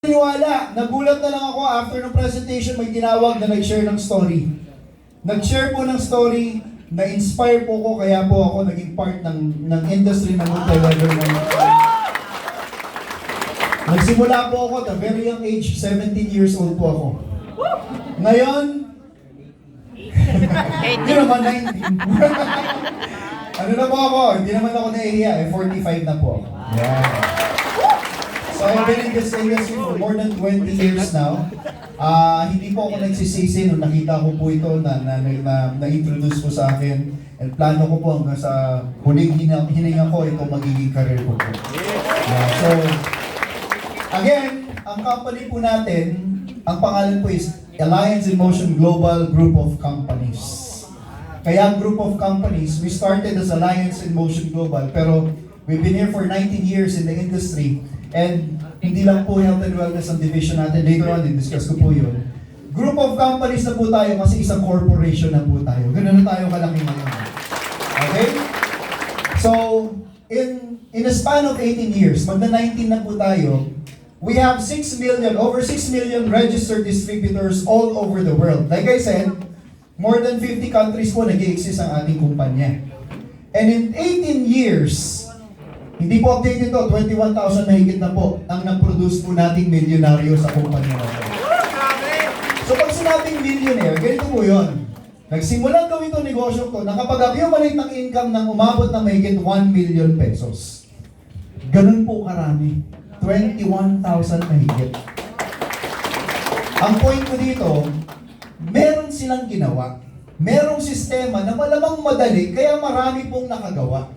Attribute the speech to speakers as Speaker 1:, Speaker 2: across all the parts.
Speaker 1: Niwala, nagulat na lang ako after ng presentation, may tinawag na nag-share ng story. Nag-share po ng story, na-inspire po ko, kaya po ako naging part ng industry ng multi-level management. Nagsimula po ako at a very young age, 17 years old po ako. Ngayon, hindi naman 19. Ano na po ako? Hindi naman ako nahihiya, 45 na po ako. Yeah. So I've been in this industry for more than 20 years now. Hindi po ako nagsisisi nung nakita ko po ito na-introduce po sa akin. And plano ko po hanggang sa huling hininga ko, ito magiging career ko po. So, again, ang company po natin, ang pangalan po is Alliance in Motion Global Group of Companies. Kaya group of companies, we started as Alliance in Motion Global, pero we've been here for 19 years in the industry. And hindi lang po health and wellness ang division natin. Later on, discuss ko po yun. Group of companies na po tayo kasi isang corporation na po tayo. Ganun na tayo kalaki ngayon. Okay? So, in a span of 18 years, magna-19 na po tayo, we have over 6 million registered distributors all over the world. Like I said, more than 50 countries po nag-i-exist ang ating kumpanya. And in 18 years, hindi po updated to, 21,000 mahigit na po ang nag-produce po nating milyonaryo sa kumpanya natin. So pag sinabing millionaire, ganito po yun. Nagsimulang gawin itong negosyo ko, nakapag-accumulate ng income ng umabot ng mahigit 1 million pesos. Ganun po karami. 21,000 mahigit. Ang point ko dito, meron silang ginawa. Merong sistema na malamang madali, kaya marami pong nakagawa.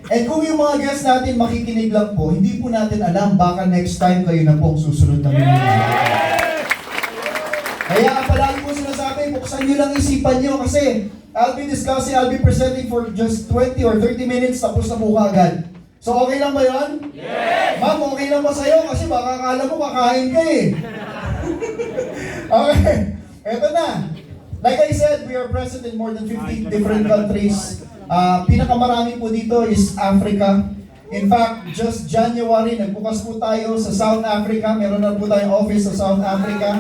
Speaker 1: And kung yung mga guests natin makikinig lang po, hindi po natin alam, baka next time kayo na po ang susunod na millionaire. Kaya palagi po sinasabi, buksan nyo lang isipan nyo kasi I'll be presenting for just 20 or 30 minutes, tapos na po agad. So okay lang ba yun? Yes! Ma'am, okay lang ba sa'yo? Kasi baka akala mo kakain ka eh. Okay, eto na. Like I said, we are present in more than 50 different countries. Pinakamarami po dito is Africa. In fact, just January, nagbukas po tayo sa South Africa. Meron na po tayong office sa South Africa.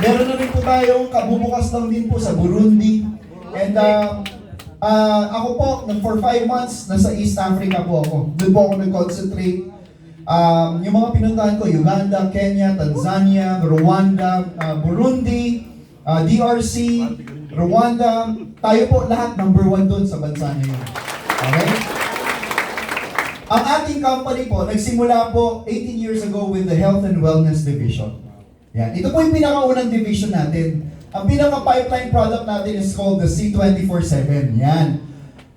Speaker 1: Meron na rin po tayong kabubukas lang din po sa Burundi. And ako po, for 5 months, nasa East Africa po ako. Doon po ako nag-concentrate. Yung mga pinuntahan ko, Uganda, Kenya, Tanzania, Rwanda, Burundi, DRC, Rwanda, tayo po lahat number 1 doon sa bansa na yun. Okay? Ang ating company po, nagsimula po 18 years ago with the Health and Wellness Division. Yan. Ito po yung pinakaunang division natin. Ang pinaka-pipeline product natin is called the C24/7. Yan.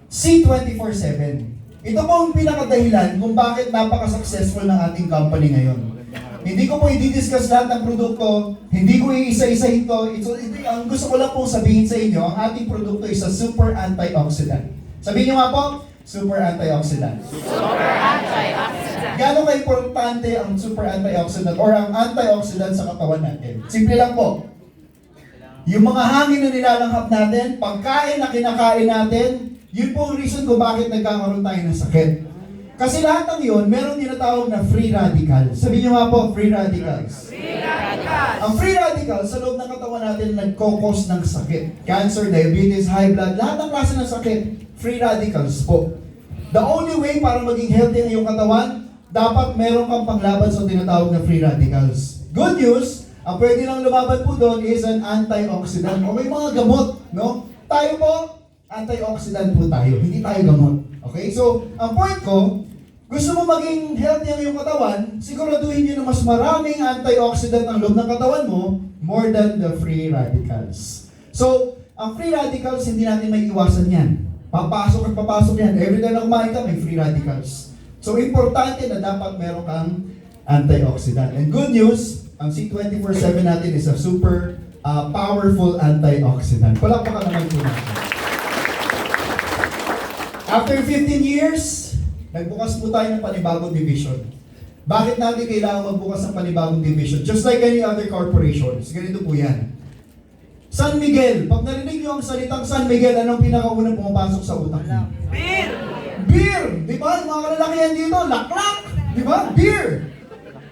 Speaker 1: C24/7. Ito po ang pinakadahilan kung bakit napaka-successful ng ating company ngayon. Hindi ko po i-discuss lahat ng produkto, hindi ko iisa-isa ito. Ang gusto ko lang pong sabihin sa inyo, ang ating produkto is a super antioxidant. Sabihin nyo nga po, super antioxidant.
Speaker 2: Super antioxidant.
Speaker 1: Gano'n ka-importante ang super antioxidant or ang antioxidant sa katawan natin? Simple lang po. Yung mga hangin na nilalanghap natin, pagkain na kinakain natin, yun po ang reason kung bakit nagkakaroon tayo ng sakit. Kasi lahat ng yun, meron tinatawag na free radicals. Sabihin nyo nga po, free radicals.
Speaker 2: Free radicals.
Speaker 1: Ang free radicals sa loob ng katawan natin nagkokos ng sakit. Cancer, diabetes, high blood, lahat ng klase ng sakit, free radicals po. The only way para maging healthy ang iyong katawan, dapat meron kang panglaban sa tinatawag na free radicals. Good news, ang pwede lang lumaban po doon is an antioxidant o may mga gamot, no? Tayo po, antioxidant po tayo, hindi tayo gamot. Okay? So, ang point ko, gusto mo maging healthy ang iyong katawan, siguraduhin nyo na mas maraming antioxidant ang loob ng katawan mo more than the free radicals. So, ang free radicals, hindi natin may iwasan yan. Papasok at papasok yan. Every time na kumain ka, may free radicals. So, importante na dapat meron kang antioxidant. And good news, ang C24/7 natin is a super powerful antioxidant. Palakpakan naman po natin. After 15 years, nagbukas po tayo ng panibagong division. Bakit natin kailangan magbukas ng panibagong division? Just like any other corporations, ganito po yan. San Miguel, pag narinig nyo ang salitang San Miguel, anong pinakaunang pumapasok sa utak niyo?
Speaker 2: Beer!
Speaker 1: Beer! Di ba? Yung mga kalalakihan dito, laklak! Di ba? Beer!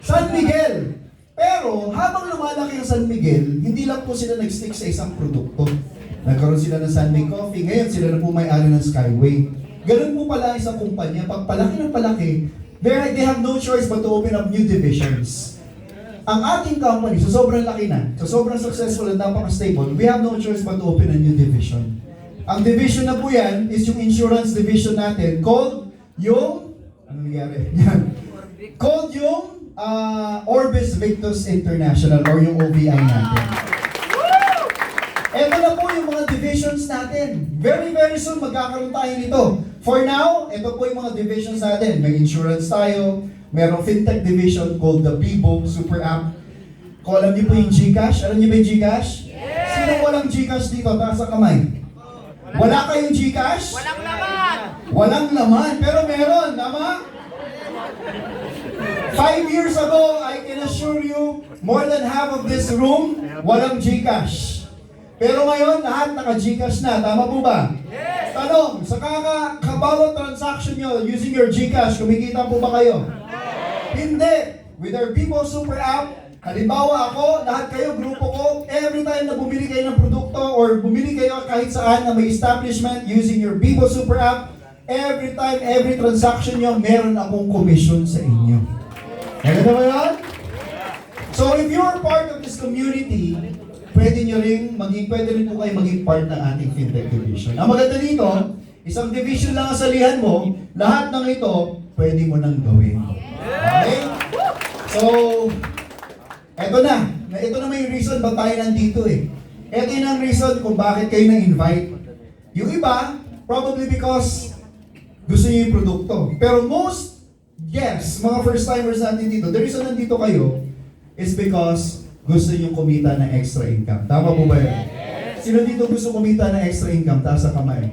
Speaker 1: San Miguel. Pero habang lumalaki ang San Miguel, hindi lang po sila nag-stick sa isang produkto. Nagkaroon sila ng San Miguel Coffee, ngayon sila na po may-ari ng Skyway. Ganun po pala isang kumpanya, pag palaki ng palaki, they have no choice but to open up new divisions. Ang ating company, so sobrang laki na, so sobrang successful at napaka-stable, we have no choice but to open a new division. Ang division na po yan is yung insurance division natin called yung, ano nangyari? Yan. Called yung Orbis Victus International or yung OVI natin. Ito na po yung mga divisions natin. Very, very soon magkakaroon tayo nito. For now, ito po yung mga divisions natin. May insurance tayo, merong fintech division called the Bibo Super App. Kung alam niyo po yung GCash, alam niyo ba yung GCash? Yes! Sino walang GCash dito? Taas ang kamay. Wala kayong GCash?
Speaker 2: Walang laman!
Speaker 1: Walang laman, pero meron, tama? 5 years ago, I can assure you, more than half of this room, walang GCash. Pero ngayon, lahat naka-GCash na. Tama po ba? Yes! Tanong, sa bawat transaction nyo using your GCash, kumikita po ba kayo? Hindi! With our Bibo Super App, halimbawa ako, lahat kayo, grupo ko, every time na bumili kayo ng produkto or bumili kayo kahit saan na may establishment using your Bibo Super App, every time, every transaction nyo, meron akong commission sa inyo. Maganda ba yun? So if you're part of this community, pwede rin po kayo maging part ng ating fintech division. Ang maganda dito, isang division lang ang salihan mo, lahat ng ito, pwede mo nang gawin. Okay? So, eto na. Ito na may reason ba't tayo nandito eh. Ito yun ang reason kung bakit kayo na-invite. Yung iba, probably because gusto niyo yung produkto. Pero most, yes, mga first-timers natin dito, the reason nandito kayo is because gusto niyo kumita ng extra income. Tama po ba yun? Sino dito gusto kumita ng extra income? Taas ang kamay.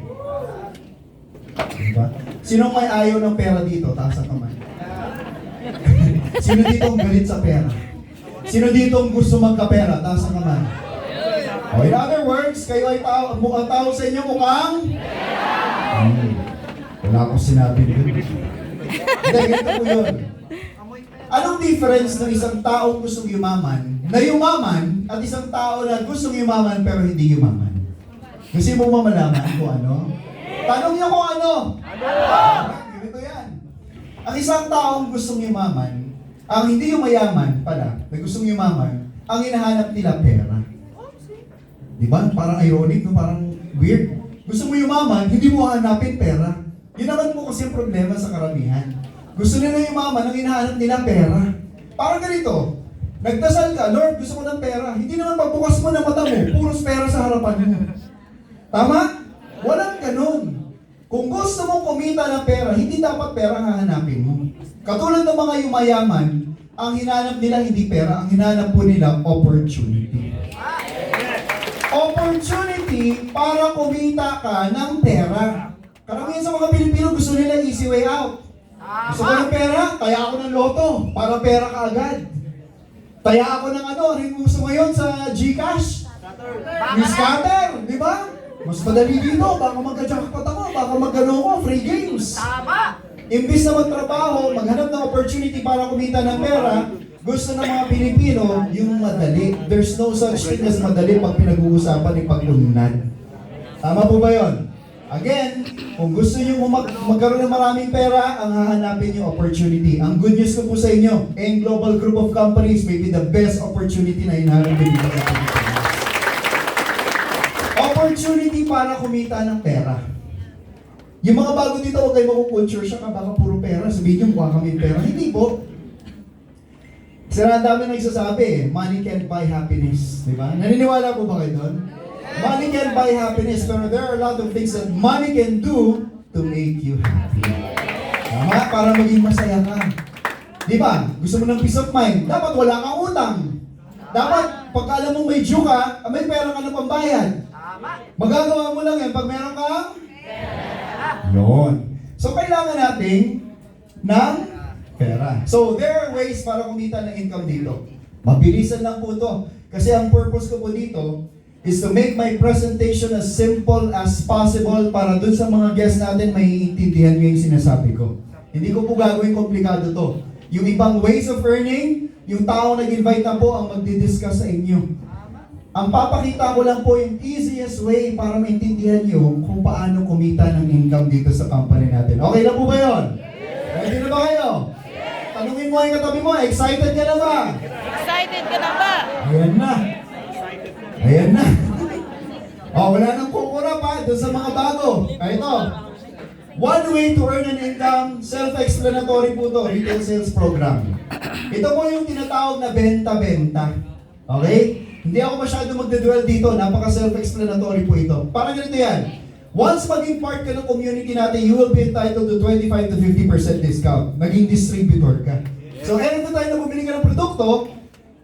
Speaker 1: Diba? Sino may ayaw ng pera dito? Taas ang kamay. Sino dito ang galit sa pera? Sino dito ang gusto magkapera? Taas ang kamay. O, in other words, kayo ay mukhang tao sa inyo mukhang? Wala akong sinabi yun. Hindi, ganito po yun. Anong difference ng isang taong gustong yumaman, na yumaman, at isang tao na gustong yumaman pero hindi yumaman? Gusto mo mamalaman kung ano? Tanong niyo kung ano? Ganito yan. Ang isang taong gustong yumaman, ang hindi yumayaman pala, na gustong yumaman, ang hinahanap nila pera. Diba? Parang ironic, no? Parang weird. Gusto mo yumaman, hindi mo hanapin pera. Yun naman po kasi ang problema sa karamihan. Gusto nila yumaman, ang hinahanap nila pera. Parang ganito, nagdasal ka, Lord, gusto ko ng pera. Hindi naman pagbukas mo ng mata mo, puros pera sa harapan mo. Tama? Walang ganun. Kung gusto mong kumita ng pera, hindi dapat pera ang hahanapin mo. Katulad ng mga yumayaman, ang hinahanap nila hindi pera, ang hinahanap po nila opportunity. Opportunity para kumita ka ng pera. Karamihan sa mga Pilipino gusto nila easy way out. Gusto ko ng pera, taya ako ng loto, para pera ka agad. Taya ako ng ano yung gusto ngayon sa GCash? Scatter, di ba? Mas madali dito, baka magka-jackpot ako, baka magkano ko, free games.
Speaker 2: Tama!
Speaker 1: Imbis na magtrabaho, maghanap ng opportunity para kumita ng pera, gusto ng mga Pilipino yung madali. There's no such thing as madali pag pinag-uusapan ng pag-unlad. Tama po ba yun? Again, kung gusto nyo magkaroon ng maraming pera, ang hahanapin nyo opportunity. Ang good news ko po sa inyo, ang global group of companies may be the best opportunity na hinahanap dito sa Pilipinas. Opportunity para kumita ng pera. Yung mga bago dito, huwag kayo makukulture siya ka, baka puro pera. Sabihin nyo, mukha kami pera. Hindi po. Sira ang dami nagsasabi, money can't buy happiness. Di ba? Naniniwala po ba kayo doon? Money can buy happiness, pero there are a lot of things that money can do to make you happy. Tama? Para maging masaya ka. Di ba? Gusto mo ng peace of mind, dapat wala kang utang. Dapat, pagka alam mong may due ka, may pera ka na pambayad. Magagawa mo lang yan pag meron kang yun. So, kailangan natin ng pera. So, there are ways para kumita ng income dito. Mabilisan lang po ito. Kasi ang purpose ko po dito is to make my presentation as simple as possible para dun sa mga guests natin maiintindihan nyo yung sinasabi ko. Hindi ko po gagawin komplikado to. Yung ibang ways of earning, yung taong nag-invite na po ang magdi-discuss sa inyo. Ang papakita ko lang po yung easiest way para maintindihan nyo kung paano kumita ng income dito sa company natin. Okay lang po ba yun? Ready na ba kayo? Tanungin mo yung katabi mo, excited ka na ba?
Speaker 2: Excited ka na ba?
Speaker 1: Ayan na. Ayan na. Wala nang kukura pa doon sa mga bago. Ito. One way to earn an income, self-explanatory po to, retail sales program. Ito po yung tinatawag na benta-benta. Okay? Hindi ako masyado magdedwell dito, napaka-self-explanatory po ito. Parang ganito yan. Once maging part ka ng community natin, you will be entitled to 25 to 50% discount. Naging distributor ka. So, every time na bumili ka ng produkto,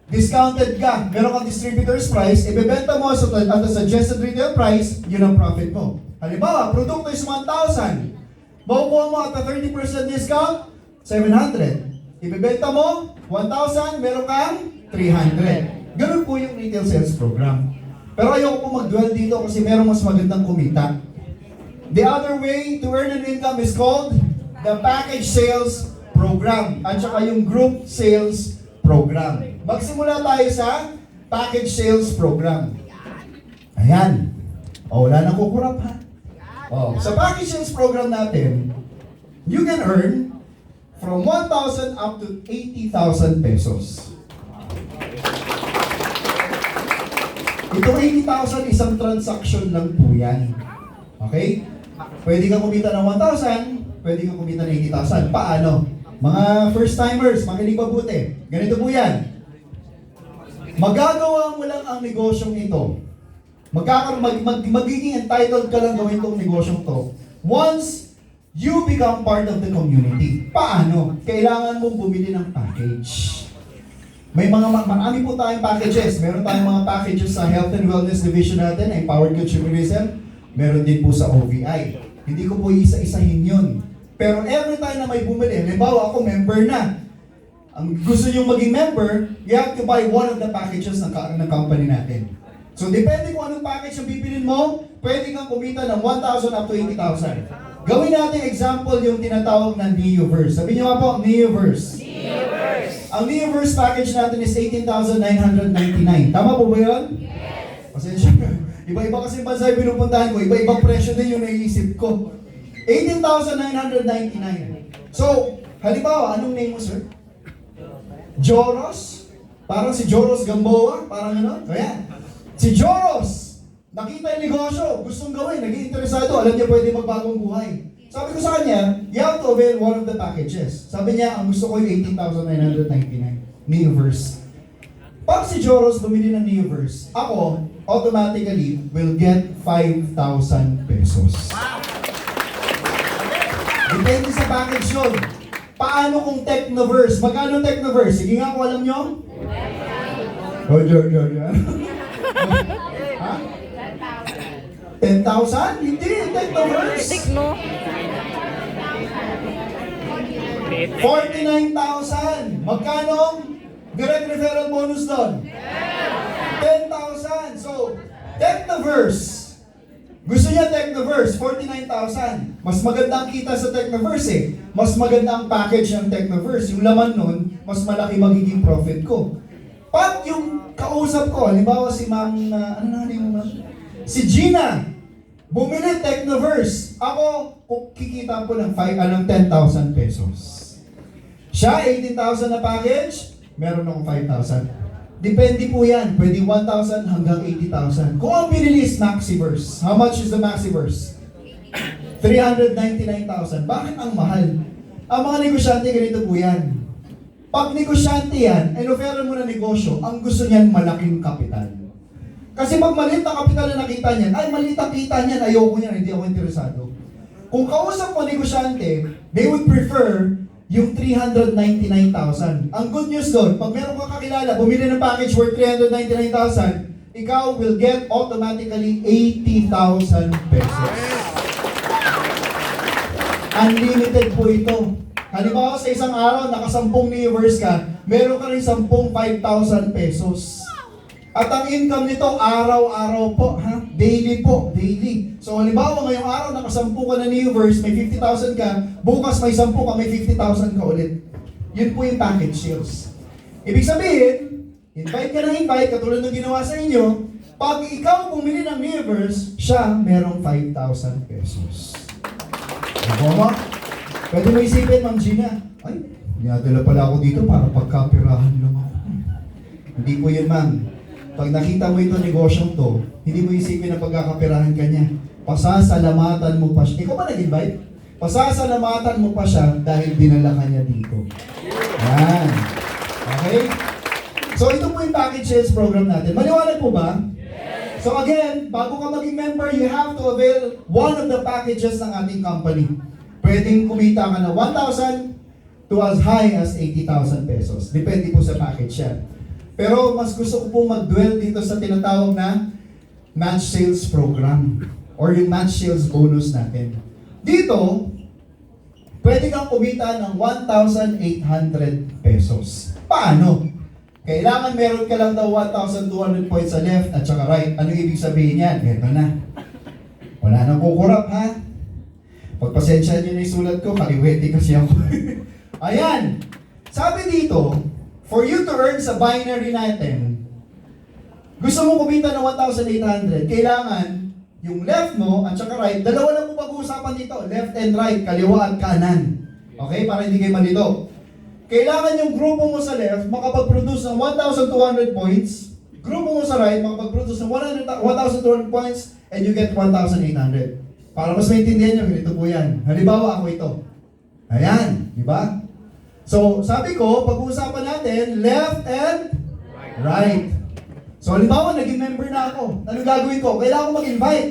Speaker 1: discounted ka. Meron kang distributor's price, ibebenta mo at a suggested retail price, yun ang profit mo. Halimbawa, produkto is 1,000. Makukuha mo at a 30% discount, 700. Ibebenta mo, 1,000, meron kang 300. Ganun po yung retail sales program. Pero ayoko po mag-dwell dito kasi meron mas magandang kumita. The other way to earn an income is called the package sales program at saka yung group sales program. Magsimula tayo sa package sales program. Ayan. Wala nang kukurap ha. Sa package sales program natin, you can earn from 1,000 up to 80,000 pesos. Itong 80,000, isang transaction lang po yan. Okay? Pwede kang kumita ng 1,000, pwede kang kumita ng 80,000. Paano? Mga first-timers, makinig mabuti. Ganito po yan. Magagawa mo lang ang negosyong ito. Magiging entitled ka lang gawin itong negosyong to once you become part of the community. Paano? Kailangan mong bumili ng package. Marami po tayong packages. Meron tayong mga packages sa Health and Wellness Division natin, Empowered Consumerism. Meron din po sa OVI. Hindi ko po isa-isahin yun. Pero every time na may bumili, halimbawa ako member na. Ang gusto nyo maging member, you have to buy one of the packages ng company natin. So depende kung anong package ang bibilin mo, pwede kang kumita ng 1,000 up to 80,000. Gawin natin example yung tinatawag na Neoverse. Sabi nyo nga po, Neoverse. Ang Neoverse package natin is 18,999. Tama po ba yun? Yes. Pasensya. Iba-iba kasi bansa yung pinupuntahan ko. Iba-ibang presyo din yung naiisip ko. 18,999. So, halimbawa, anong name mo, sir? Joros? Parang si Joros Gamboa? Parang ano? Ayan. Si Joros! Nakita yung negosyo, gustong gawin, naging interesado, alam niya pwede magbagong buhay. Sabi ko sa kanya, you have to avail one of the packages. Sabi niya, ang gusto ko yung 18,999, Neoverse. Pag si Joros bumili ng Neoverse, ako, automatically, will get 5,000 pesos. Depende sa package yun. Paano kung Technoverse? Magkano Technoverse? Sige nga kung alam nyo? Ha? 10,000? Hindi, Technoverse.
Speaker 2: Tikno.
Speaker 1: 49,000. Magkano ang direct referral bonus doon? 10,000. So, Technoverse. Gusto niya Technoverse, 49,000. Mas maganda ang kita sa Technoverse eh. Mas maganda ang package ng Technoverse. Yung laman nun, mas malaki magiging profit ko. Pag yung kausap ko, halimbawa si Ma'am, si Gina, bumili Technoverse. Ako, kikita po ng 10,000 pesos. Siya, 18,000 na package, meron akong 5,000. Depende po yan. Pwede 1,000 hanggang 80,000. Kung ang binili is Maxiverse, how much is the Maxiverse? 399,000. Bakit ang mahal? Ang mga negosyante, ganito po yan. Pag negosyante yan, in-offeran mo na negosyo, ang gusto niyan malaking kapital. Kasi pag maliit na kapital na nakita niyan, ay maliit ang kita niyan, ayoko niyan, hindi ako interesado. Kung kausap mo negosyante, they would prefer yung 399,000. Ang good news doon, pag meron kang kakilala, bumili ng package worth 399,000, ikaw will get automatically 80,000 pesos. Unlimited po ito. Halimbawa sa isang araw, naka-10 Neoverse ka, meron ka rin 10 5,000 pesos. At ang income nito, araw-araw po, ha? Daily po, daily. So halimbawa, ngayong araw, naka-10 ka na Neoverse, may 50,000 ka, bukas may 10 ka, may 50,000 ka ulit. Yun po yung package sales. Ibig sabihin, invite ka ng invite, katulad ng ginawa sa inyo, pag ikaw bumili ng Neoverse, siya merong 5,000 pesos. Ano mo? Pwede mo isipin, Ma'am Gina, ay, niyadala pala ako dito para pagkapirahan lang ako. Hindi po yun, ma'am. Pag nakita mo ito negosyong to, hindi mo isipin na pagkakapirahan ka niya. Pasasalamatan mo pa siya. Ikaw ba nag-invite? Pasasalamatan mo pa siya dahil dinala ka niya dito. Yan. Okay? So ito po yung package sales program natin. Maliwanag po ba? So again, bago ka maging member, you have to avail one of the packages ng ating company. Pwedeng kumita ka na 1,000 to as high as 80,000 pesos. Depende po sa package yan. Pero mas gusto ko po mag-dwell dito sa tinatawag na match sales program or yung match sales bonus natin. Dito, pwede kang kumita ng 1,800 pesos. Paano? Kailangan meron ka lang daw 1,200 points sa left at saka right. Ano ibig sabihin yan? Eto na. Wala nang kukurap, ha? Pagpasensya nyo na yung sulat ko, kaliwete kasi ako. Ayan! Sabi dito, for you to earn sa binary natin, gusto mo kumita ng 1,800, kailangan yung left mo at saka right, dalawa lang mo pag-uusapan dito, left and right, kaliwa at kanan. Okay? Para hindi kayo malito. Kailangan yung grupo mo sa left makapag-produce ng 1,200 points, grupo mo sa right makapag-produce ng 1,200 points, and you get 1,800. Para mas maintindihan nyo, ganito po yan. Halimbawa ako ito. Ayan, di ba? So, sabi ko, pag-uusapan natin, left and right. So, halimbawa, naging member na ako. Anong gagawin ko? Kailangan ko mag-invite.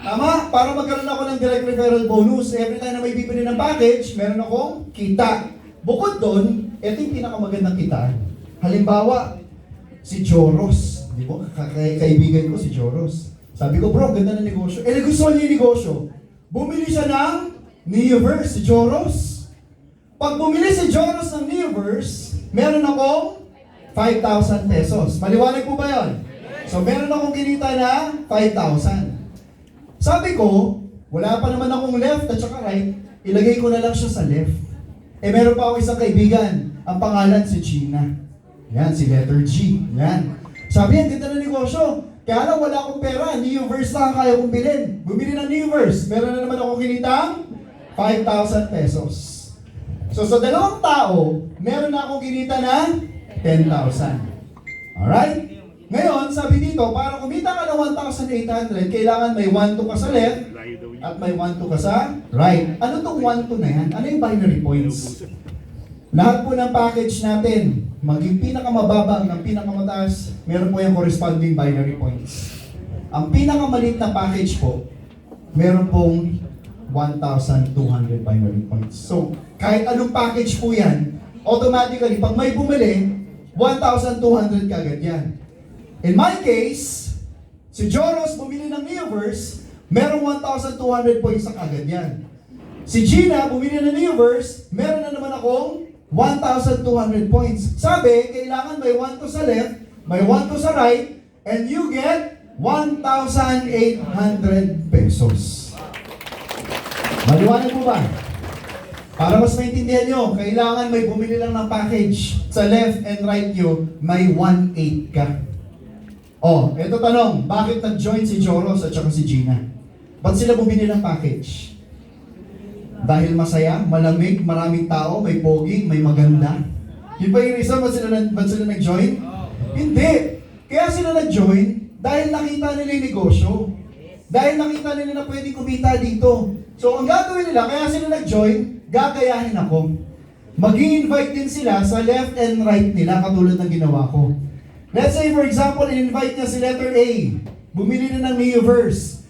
Speaker 1: Tama? Para magkaroon ako ng direct referral bonus. Every time na may bibili ng package, meron akong kita. Bukod doon, ito yung pinakamagandang kita. Halimbawa, si Joros. Di ba? Kaibigan ko si Joros. Sabi ko, bro, ganda ng negosyo. Nagustuhan niya yung negosyo. Bumili siya ng Neoverse, si Joros. Pag bumili si Joros ng Neoverse, meron akong 5,000 pesos. Maliwanag po ba yun? So, meron akong kinita na 5,000. Sabi ko, wala pa naman akong left at saka right, ilagay ko na lang siya sa left. Meron pa ako isang kaibigan, ang pangalan si Gina. Yan, si letter G. Yan. Sabi yan, ganda ng negosyo. Kaya lang wala akong pera, Neoverse lang ang kaya kong bilhin. Bumili ng Neoverse, meron na naman akong kinitang 5,000 pesos. So sa dalawang tao, meron na akong kinita na 10,000. Alright? Ngayon, sabi dito, para kumita ka ng 1,800, kailangan may 1-2 ka sa left at may 1-2 ka sa right. Ano tong 1-2 na yan? Ano yung binary points? Lahat po ng package natin, maging pinakamababa hanggang pinakamataas, meron po yung corresponding binary points. Ang pinakamaliit na package po, meron pong 1,200 binary points. So, kahit anong package po yan, automatically, pag may bumili, 1,200 kagad yan. In my case, si Joros bumili ng Neoverse, merong 1,200 points na kagad yan. Si Gina bumili ng Neoverse, meron na naman akong 1,200 points. Sabi, kailangan may 1 to sa left, may 1 to sa right, and you get 1,800 pesos. Maliwanag po ba? Para mas maintindihan nyo, kailangan may bumili lang ng package. Sa left and right nyo, may 1,800 ka. Oh, eto tanong, bakit nag-join si Joros at saka si Gina? Ba't sila bumili ng package? Dahil masaya, malamig, maraming tao, may pogi, may maganda. Yun ba yung reason ba't sila nag-join? Hindi. Kaya sila nag-join dahil nakita nila yung negosyo. Dahil nakita nila na pwede kumita dito. So ang gagawin nila, kaya sila nag-join, gagayahin ako. Mag-i-invite din sila sa left and right nila katulad ng ginawa ko. Let's say for example, in-invite niya si letter A. Bumili na ng Neoverse.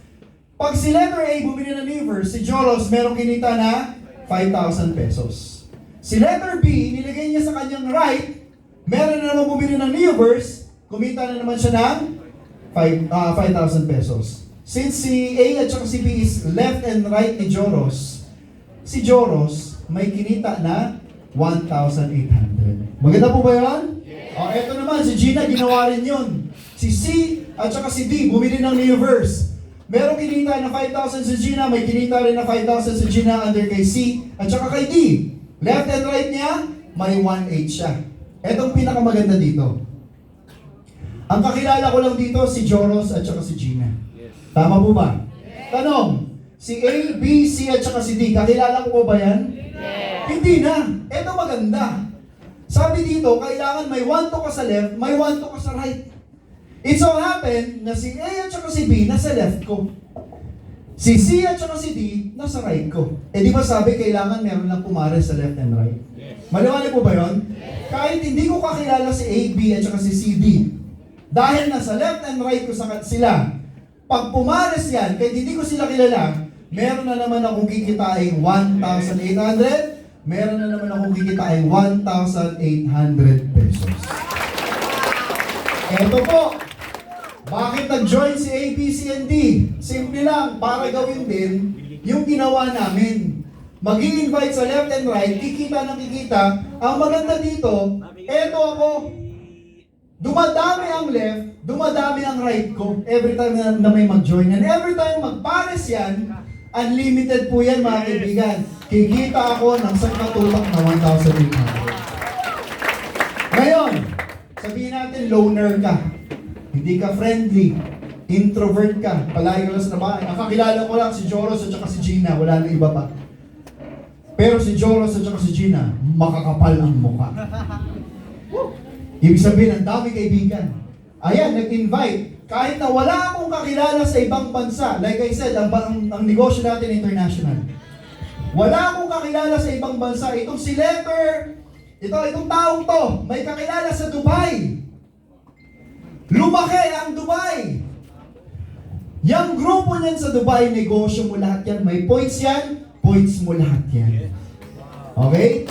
Speaker 1: Pag si letter A bumili ng Neoverse, si Joros merong kinita na 5,000 pesos. Si letter B, nilagay niya sa kanyang right, meron na naman bumili ng Neoverse, kumita na naman siya ng 5,000 pesos. Since si A at saka si B is left and right ni Joros, si Joros may kinita na 1,800. Maganda po ba yun? Eto naman, si Gina ginawa rin yun. Si C at saka si D bumili ng Neoverse. Merong kinita na 5,000 si Gina, may kinita rin na 5,000 si Gina under kay C at saka kay D. Left and right niya, may 1/8 siya. Etong pinakamaganda dito. Ang kakilala ko lang dito, si Joros at saka si Gina. Tama po ba? Tanong, si A, B, C at saka si D, kakilala ko po ba yan? Hindi na. Eto maganda. Sabi dito, kailangan may 1-2 ka sa left, may 1-2 ka sa right. It so happen na si A at saka si B nasa left ko. Si C at saka si D nasa right ko. Eh di ba sabi, kailangan meron lang pumares sa left and right? Maliwanag po ba yun? Kahit hindi ko kakilala si A, B at saka si C, D, dahil nasa left and right ko sa sila, pag pumares yan, kahit hindi ko sila kilala, meron na naman akong kikitain 1,800, meron na naman akong kikitain 1,800 pesos. Eto po, bakit nag-join si A, B, C, and D? Simple lang, para gawin din yung ginawa namin. Mag-i-invite sa left and right, kikita ng kikita. Ang maganda dito, eto ako. Dumadami ang left, dumadami ang right ko every time na may mag-join. And every time magpares yan, unlimited po yan mga kaibigan. Kikita ako ng sangkatulak na 1,800. Ngayon, sabihin natin loner ka. Hindi ka friendly. Introvert ka. Palagi ka lang sa bahay. Ang kakilala ko lang si Joros at saka si Gina. Wala nang iba pa. Pero si Joros at saka si Gina, makakapal ang mukha. Ibig sabihin, ang dami kaibigan. Ayan, nag-invite. Kahit na wala akong kakilala sa ibang bansa, like I said, ang negosyo natin international. Wala akong kakilala sa ibang bansa. Itong si Letter, itong taong to, may kakilala sa Dubai. Lumaki ang Dubai. Yang grupo niyan sa Dubai, negosyo mo lahat yan. May points yan, points mo lahat yan. Okay?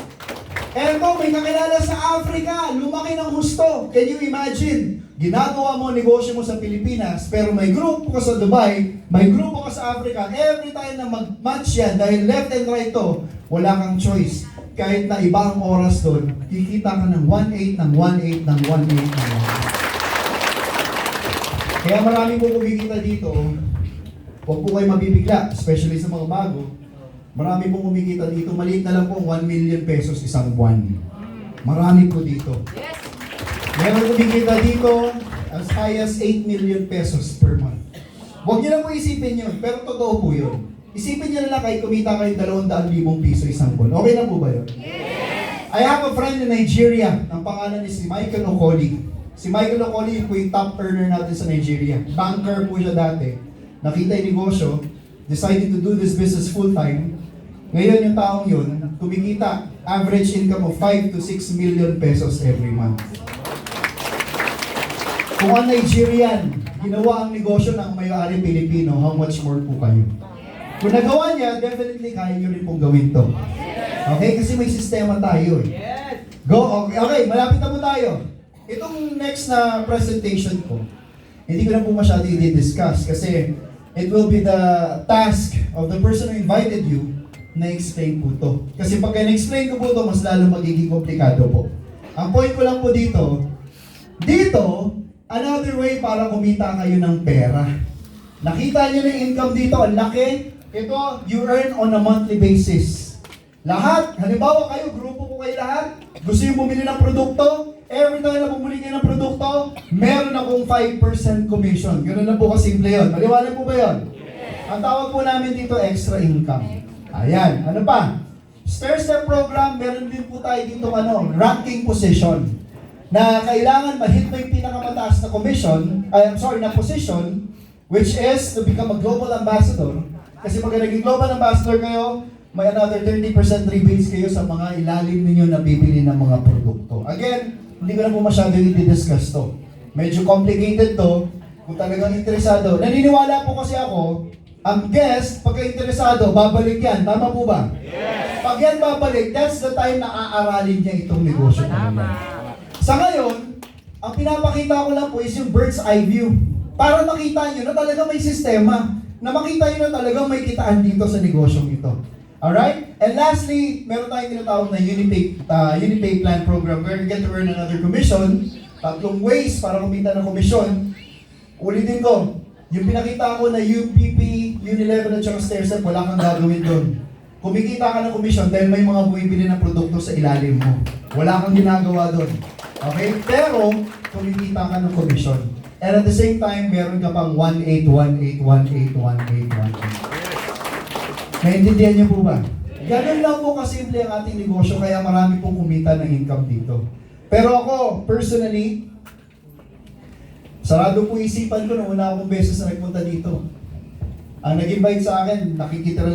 Speaker 1: Eto, may kakilala sa Africa, lumaki ng husto. Can you imagine? Ginagawa mo ang negosyo mo sa Pilipinas, pero may grupo ka sa Dubai, may grupo ka sa Africa. Every time na mag-match yan, dahil left and right to, wala kang choice. Kahit na iba ang oras doon, kikita ka ng 1/8 ng 1/8 ng 1/8 ng 1/8. Kaya marami po kumikita dito, huwag po kayo mabibigla, especially sa mga bago. Marami pong kumikita dito. Maliit na lang po 1 million pesos isang buwan. Marami po dito. Meron kumikita dito as high as 8 million pesos per month. Huwag niyo lang po isipin yun, pero totoo po yun. Isipin niyo na lang kahit kumita kayo 200,000 piso isang buwan. Okay na po ba yun? I have a friend in Nigeria. Ang pangalan ni si Michael Okoli. Si Michael Okoli po yung top earner natin sa Nigeria. Banker po siya dati. Nakita yung negosyo, decided to do this business full-time. Ngayon yung taong yun, kumikita, average income of 5 to 6 million pesos every month. Kung ang Nigerian, ginawa ang negosyo ng may-ari Pilipino, how much more po kayo? Kung nagawa niya, definitely kaya nyo rin pong gawin to. Okay? Kasi may sistema tayo eh. Go, okay, malapit na po tayo. Itong next na presentation ko, hindi ko na po masyado i-discuss kasi it will be the task of the person who invited you na-explain po to. Kasi pag na-explain ko po to, mas lalo magiging komplikado po. Ang point ko lang po dito, another way para kumita kayo ng pera. Nakita niyo na yung income dito, ang laki. Ito, you earn on a monthly basis. Lahat, halimbawa kayo, grupo ko kayo lahat, gusto yung bumili ng produkto, every time na bumili kayo ng produkto, meron akong 5% commission. Ganun lang po kasimple yun. Maliwanag po ba yun? Ang tawag po namin dito, extra income. Ayan, ano pa? Stair-step program, meron din po tayo dito ranking position. Na kailangan ma-hit mo yung pinakamataas na na position, which is to become a global ambassador. Kasi pag naging global ambassador kayo, may another 30% rebates kayo sa mga ilalim ninyo na bibili ng mga produkto. Again, hindi ko na po masyado i-discuss to. Medyo complicated to. Kung talagang interesado. Naniniwala po kasi ako, ang guest, pagka-interesado, babalik yan. Tama po ba? Yes! Pag yan babalik, that's the time na aaralin niya itong negosyo. Sa ngayon, ang pinapakita ko lang po is yung bird's eye view. Para makita nyo na talaga may sistema. Na makita nyo na talaga may kitaan dito sa negosyong ito. Alright? And lastly, meron tayong tinatawag na Unipay Plan Program where you get to earn another commission. 3 ways para kumita ng komisyon. Ulitin ko, yung pinakita ko na UPP, Unilever at saka Stair-step, wala kang gagawin doon. Kumikita ka ng komisyon dahil may mga bumibili ng produkto sa ilalim mo. Wala kang ginagawa doon. Okay? Pero, kumikita ka ng commission. And at the same time, meron ka pang 1,818,1,818,1,818. Naintindihan niyo po ba? Ganun lang po kasimple ang ating negosyo, kaya marami pong kumita ng income dito. Pero ako, personally, sarado po isipan ko nung una akong beses na nagpunta dito. Ang nag-invite sa akin, nakikita lang